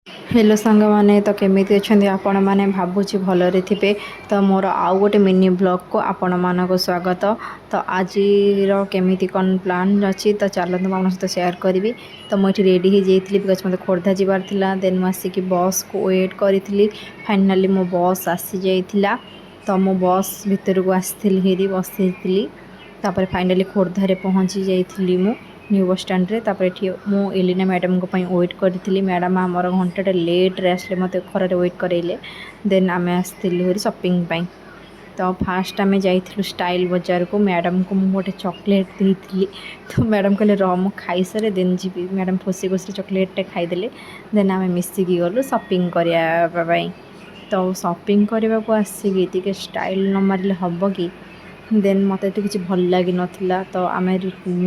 Hello सांग माने तो केमिति अछंदी आपण माने भाबुची भलरे थिबे। तो मोर आउ गोटे मिनी ब्लॉग को आपण मानको स्वागत। तो आज केमिति कौन प्लान अच्छी तो चलते आप सहित सेयार करी। तो मुझे रेडी हो जाइए बिकज मत खोर्धा जबार था। देन मुझे बस को वेट करी। फाइनाली मो बस आसी जाइथिला। तो मो बस भितर को आसी हेरी बसी तापर फाइनाली खोर्धारे पहुँची जाइली मु न्यू बस स्टैंड रे। तापर एठी मु एलिना मैडम को पई वेट करथिली। मैडम हमर घंटाटे लेट रे आसले मते खरारे वेट करेले। देन आमे आस्थिलु हेरी शॉपिंग पई। तो फास्ट आमे जाइथिलु स्टाइल बाजार को। मैडम को मु गोटे चॉकलेट देइथिली। तो मैडम कहले र मु खाई सारे देन जीबी। मैडम खुशी खुशी चॉकलेट टे खाईदेले। देन आमे मिसिकी गलु शॉपिंग करिया पई। तो शॉपिंग करने को आसिकी टिके स्टाइल न मारिले हबो कि। देन मत किसी भल लगी नाला। तो आम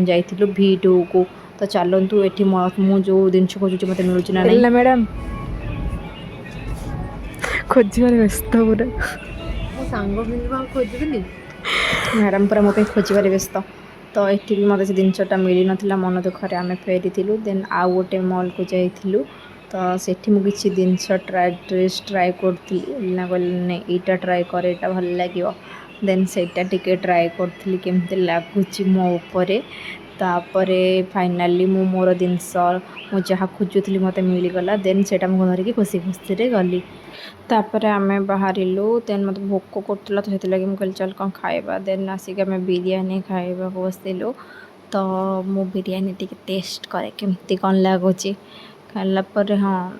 जाइलु V2 को। तो चलतु ये मु जो जिन खोजुची मत मिलूँ ना नहीं मैडम खोजार व्यस्त पूरा सांग खोजबी मैडम पूरा मो खोजार व्यस्त। तो ये भी मतलब से जिनटा मिल नाला मन दुखरे आम फेरी। देन आउ गोटे मॉल को जाइलु। तो सेठी मु किसी जिनस ड्रेस ट्राए करी। यहाँ ट्राए कर यहाँ भल लगे। देन सेटा टिके ट्राए करी केमती लगुच मो उपरे। तापरे फाइनाली मु मोर जिनस मु जहाँ खोजुली मत मिलगला। देन सेटा मु धरिकी खुशी खुशी रे गली। तापर आम बाहरलु। देन मत भोक करूला तो लगे मुझे चल कौन खाइबा। देन आसिक आम बिरियानी खाइबा बसिलु। तो मु बिरियानी टिके टेस्ट करे केमती कौन लगुच खालापर। हाँ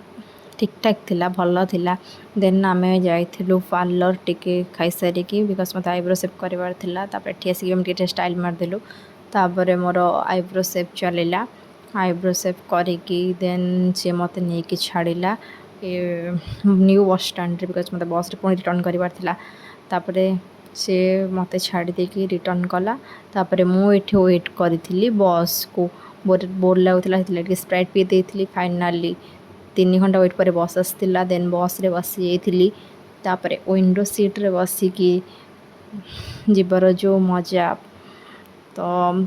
ठीक ठाक थिला भल थिला। देन आम जाइलु पार्लर टिके खाई सारिकी बिकज मत आईब्रो सेप करार थिला। तापर एठी आसिक टिके स्टाइल मारदेलु। तापर मोर आईब्रो सेप चलला। आईब्रो सेप करिकी देन सी मत नहीं छाड़िला न्यू बस स्टैंड बिकज मत बस पुणी रिटर्न करार थिला। तापर से मत छाड़ी देकी रिटर्न कला। तापर मुझे वेट करी बस को। बोर लगुला स्प्राइट पी देती। फाइनाली 3 घंटा वेट पर बस आसाला। देन बस रे बसी जाइली। तापर विंडो सीट रे बसिकी जीवार जो मजा। तो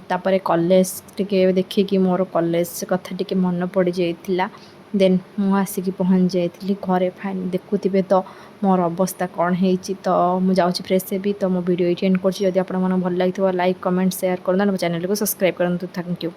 तापर कॉलेज टिके देखिकी मोर कॉलेज कथा टिके मन पड़ जाइला। देन मु आसिकी पहुँच जाइली घरे। फाइन देखुवे तो मोर अवस्था कौन है। तो मुझे जाऊँगी फ्रेश हेबी। तो मो वीडियो ये एंड कर। जब आपको भल लगी लाइक कमेंट शेयर कर चैनल को सब्सक्राइब करूँ। Thank you.